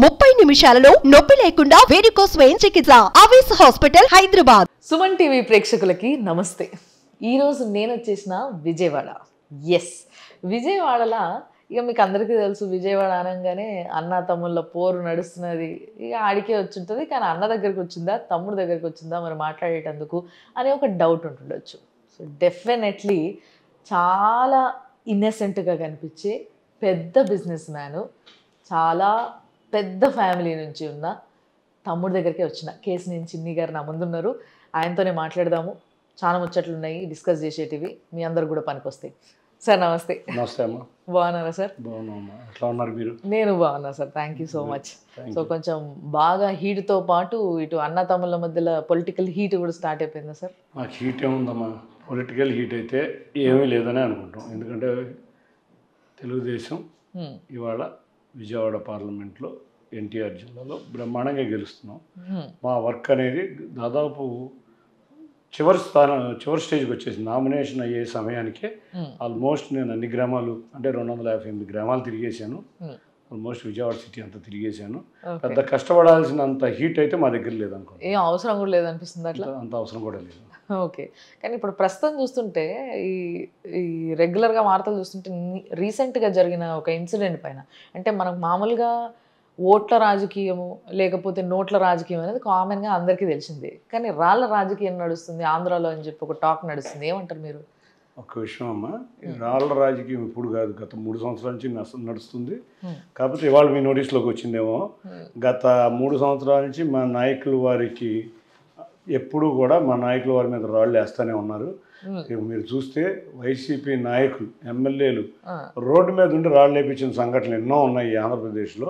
30 నిమిషాలలో నొప్పి లేకుండా వేడికోస్ వెయిన్ చికిత్స. ఆవేశ హాస్పిటల్, హైదరాబాద్. సుమన్ టీవీ ప్రేక్షకులకి నమస్తే. ఈరోజు నేను వచ్చేసిన విజయవాడ. విజయవాడలో ఇక మీకు అందరికీ తెలుసు, విజయవాడ అనగానే అన్న తమ్ముళ్ళ పోరు నడుస్తున్నది. ఇక ఆడికే వచ్చి ఉంటుంది, కానీ అన్న దగ్గరికి వచ్చిందా తమ్ముడు దగ్గరికి వచ్చిందా మరి మాట్లాడేటందుకు అనే ఒక డౌట్ ఉంటుండొచ్చు. సో డెఫినెట్లీ చాలా ఇన్నసెంట్గా కనిపించే పెద్ద బిజినెస్ మ్యాను, చాలా పెద్ద ఫ్యామిలీ నుంచి ఉన్న తమ్ముడి దగ్గరికి వచ్చిన కేసు నేను చిన్ని గారు నా ముందున్నారు. ఆయనతోనే మాట్లాడదాము. చాలా ముచ్చట్లు ఉన్నాయి డిస్కస్ చేసేటివి, మీ అందరు కూడా పనికొస్తాయి. సార్ నమస్తే. నమస్తే అమ్మా. బాగున్నారా సార్? బాగున్నామ్మా. ఎట్లా ఉన్నారు మీరు? నేను బాగున్నా sir, thank you so much. So కొంచెం బాగా హీట్తో పాటు ఇటు అన్న తమ్ముళ్ళ మధ్యలో పొలిటికల్ హీట్ కూడా స్టార్ట్ అయిపోయిందా సార్? మాకు హీట్ ఏముందమ్మా, పొలిటికల్ హీట్ అయితే ఏమీ లేదని అనుకుంటాం. ఎందుకంటే తెలుగుదేశం ఇవాళ విజయవాడ పార్లమెంట్లో ఎన్టీఆర్ జిల్లాలో బ్రహ్మాండంగా గెలుస్తున్నాం. మా వర్క్ అనేది దాదాపు చివరి స్టేజ్కి వచ్చేసి నామినేషన్ అయ్యే సమయానికే ఆల్మోస్ట్ నేను అన్ని గ్రామాలు అంటే 258 గ్రామాలు తిరిగేశాను. ఆల్మోస్ట్ విజయవాడ సిటీ అంతా తిరిగేశాను. పెద్ద కష్టపడాల్సినంత హీట్ అయితే మా దగ్గర లేదనుకో. ఏం అవసరం కూడా లేదనిపిస్తుంది అట్లా? అంత అవసరం కూడా లేదు. ఓకే, కానీ ఇప్పుడు ప్రస్తుతం చూస్తుంటే ఈ రెగ్యులర్గా వార్తలు చూస్తుంటే రీసెంట్గా జరిగిన ఒక ఇన్సిడెంట్ పైన, అంటే మనకు మామూలుగా ఓట్ల రాజకీయము లేకపోతే నోట్ల రాజకీయం అనేది కామన్గా అందరికీ తెలిసిందే, కానీ రాళ్ళ రాజకీయం నడుస్తుంది ఆంధ్రాలో అని చెప్పి ఒక టాక్ నడుస్తుంది. ఏమంటారు మీరు? ఒక విషయం అమ్మా, రాళ్ళ రాజకీయం ఇప్పుడు కాదు, గత 3 సంవత్సరాల నుంచి నడుస్తుంది. కాకపోతే ఇవాళ మీ నోటీస్లోకి వచ్చిందేమో. గత 3 సంవత్సరాల నుంచి మా నాయకులు వారికి ఎప్పుడూ కూడా మా నాయకుల వారి మీద రాళ్ళు వేస్తూనే ఉన్నారు. మీరు చూస్తే వైసీపీ నాయకులు, ఎమ్మెల్యేలు రోడ్డు మీద ఉండి రాళ్ళు వేయించిన సంఘటనలు ఎన్నో ఉన్నాయి ఈ ఆంధ్రప్రదేశ్లో.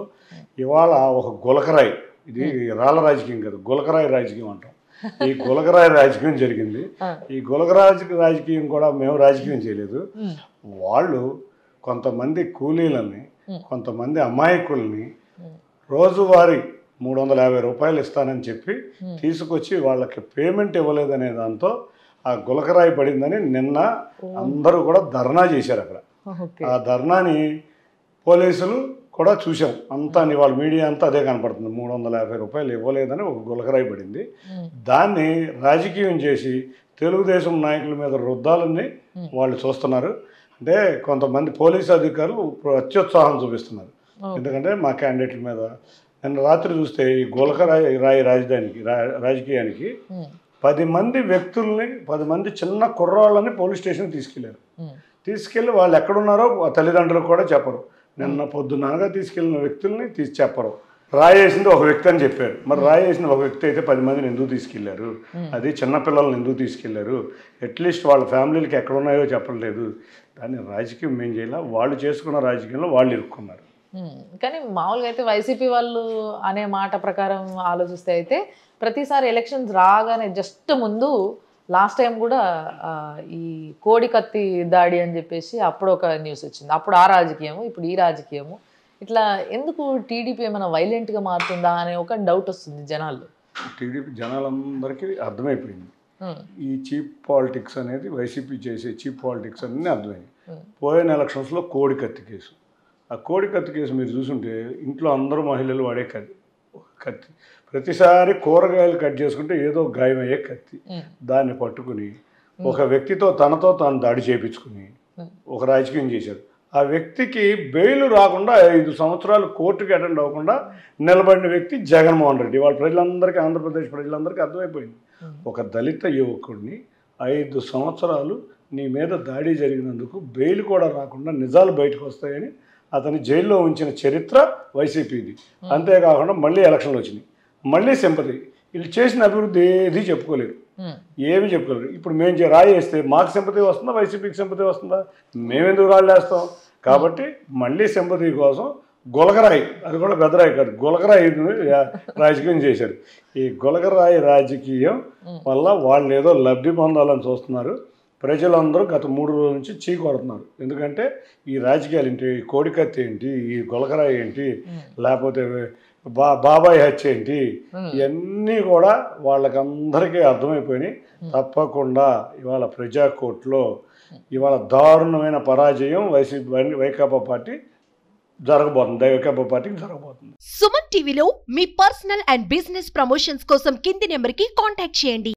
ఇవాళ ఒక గులకరాయి, ఇది రాళ్ళ రాజకీయం కాదు, గులకరాయి రాజకీయం అంటాం. ఈ గులకరాయి రాజకీయం జరిగింది. ఈ గులకరాయి రాజకీయం కూడా మేము రాజకీయం చేయలేదు. వాళ్ళు కొంతమంది కూలీలని, కొంతమంది అమాయకుల్ని రోజువారీ 350 రూపాయలు ఇస్తానని చెప్పి తీసుకొచ్చి వాళ్ళకి పేమెంట్ ఇవ్వలేదనే దాంతో ఆ గులకరాయి పడిందని నిన్న అందరూ కూడా ధర్నా చేశారు అక్కడ. ఆ ధర్నాని పోలీసులు కూడా చూసాం. అంతా వాళ్ళ మీడియా అంతా అదే కనపడుతుంది. 350 రూపాయలు ఇవ్వలేదని ఒక గులకరాయి పడింది. దాన్ని రాజకీయం చేసి తెలుగుదేశం నాయకుల మీద రుద్దాలని వాళ్ళు చూస్తున్నారు. అంటే కొంతమంది పోలీసు అధికారులు అత్యుత్సాహం చూపిస్తున్నారు. ఎందుకంటే మా క్యాండిడేట్ల మీద నిన్న రాత్రి చూస్తే ఈ గులకరాయి రాజకీయానికి 10 మంది వ్యక్తుల్ని, 10 మంది చిన్న కుర్రాళ్ళని పోలీస్ స్టేషన్కి తీసుకెళ్ళి వాళ్ళు ఎక్కడున్నారో తల్లిదండ్రులకు కూడా చెప్పరు. నిన్న పొద్దున్నగా తీసుకెళ్ళిన వ్యక్తుల్ని చెప్పరు. రాయేసింది ఒక వ్యక్తి అని చెప్పారు. మరి రాయేసిన ఒక వ్యక్తి అయితే 10 మందిని ఎందుకు తీసుకెళ్లారు? అది చిన్నపిల్లల్ని ఎందుకు తీసుకెళ్లారు? అట్లీస్ట్ వాళ్ళ ఫ్యామిలీలకి ఎక్కడున్నాయో చెప్పలేదు. దాన్ని రాజకీయం ఏం చేయాల, వాళ్ళు చేసుకున్న రాజకీయంలో వాళ్ళు ఇరుక్కున్నారు. కానీ మామూలుగా అయితే వైసీపీ వాళ్ళు అనే మాట ప్రకారం ఆలోచిస్తే అయితే ప్రతిసారి ఎలక్షన్స్ రాగానే జస్ట్ ముందు లాస్ట్ టైం కూడా ఈ కోడి కత్తి దాడి అని చెప్పేసి అప్పుడు ఒక న్యూస్ వచ్చింది. అప్పుడు ఆ రాజకీయము, ఇప్పుడు ఈ రాజకీయము. ఇట్లా ఎందుకు టీడీపీ ఏమైనా వైలెంట్గా మారుతుందా అనే ఒక డౌట్ వస్తుంది జనాల్లో. టీడీపీ జనాలందరికీ అర్థమైపోయింది ఈ చీప్ పాలిటిక్స్ అనేది, వైసీపీ చేసే చీప్ పాలిటిక్స్ అనేది అర్థమైంది. పోయిన ఎలక్షన్స్లో కోడి కత్తి కేసు, ఆ కోడి కత్తి కేసు మీరు చూసుంటే ఇంట్లో అందరూ మహిళలు వాడే కత్తి. ప్రతిసారి కూరగాయలు కట్ చేసుకుంటే ఏదో గాయమయ్యే కత్తి. దాన్ని పట్టుకుని ఒక వ్యక్తితో తనతో తాను దాడి చేయించుకుని ఒక రాజకీయం చేశారు. ఆ వ్యక్తికి బెయిల్ రాకుండా 5 సంవత్సరాలు కోర్టుకి అటెండ్ అవ్వకుండా నిలబడిన వ్యక్తి జగన్మోహన్ రెడ్డి. వాళ్ళ ప్రజలందరికీ, ఆంధ్రప్రదేశ్ ప్రజలందరికీ అర్థమైపోయింది. ఒక దళిత యువకుడిని 5 సంవత్సరాలు నీ మీద దాడి జరిగినందుకు బెయిల్ కూడా రాకుండా నిజాలు బయటకు వస్తాయని అతని జైల్లో ఉంచిన చరిత్ర వైసీపీది. అంతేకాకుండా మళ్ళీ ఎలక్షన్లు వచ్చినాయి, మళ్ళీ సింపతి. వీళ్ళు చేసిన అభివృద్ధి ఏది చెప్పుకోలేరు, ఏమి చెప్పుకోలేరు. ఇప్పుడు మేము రాయి వేస్తే మాకు సింపతి వస్తుందా, వైసీపీకి సింపతి వస్తుందా? మేమెందుకు రాళ్ళు వేస్తాం? కాబట్టి మళ్ళీ సింపతి కోసం గులకరాయి, అది కూడా పెద్దరాయి కాదు, గులకరాయి రాజకీయం చేశారు. ఈ గులకరాయి రాజకీయం వల్ల వాళ్ళు ఏదో లబ్ధి పొందాలని చూస్తున్నారు. ప్రజలందరూ గత 3 రోజుల నుంచి చీకొడుతున్నారు. ఎందుకంటే ఈ రాజకీయాలు ఏంటి, కోడికత్తి ఏంటి, ఈ గులకరాయి ఏంటి, లేకపోతే బాబాయ్ హత్య ఏంటి, ఇవన్నీ కూడా వాళ్ళకందరికీ అర్థమైపోయినాయి. తప్పకుండా ఇవాళ ప్రజా కోర్టులో ఇవాళ దారుణమైన పరాజయం వైకాపా పార్టీ జరగబోతుంది, వైకాపా పార్టీకి జరగబోతుంది. సుమన్ టీవీలో మీ పర్సనల్ అండ్ బిజినెస్ ప్రమోషన్స్ కోసం కింది నెంబర్కి కాంటాక్ట్ చేయండి.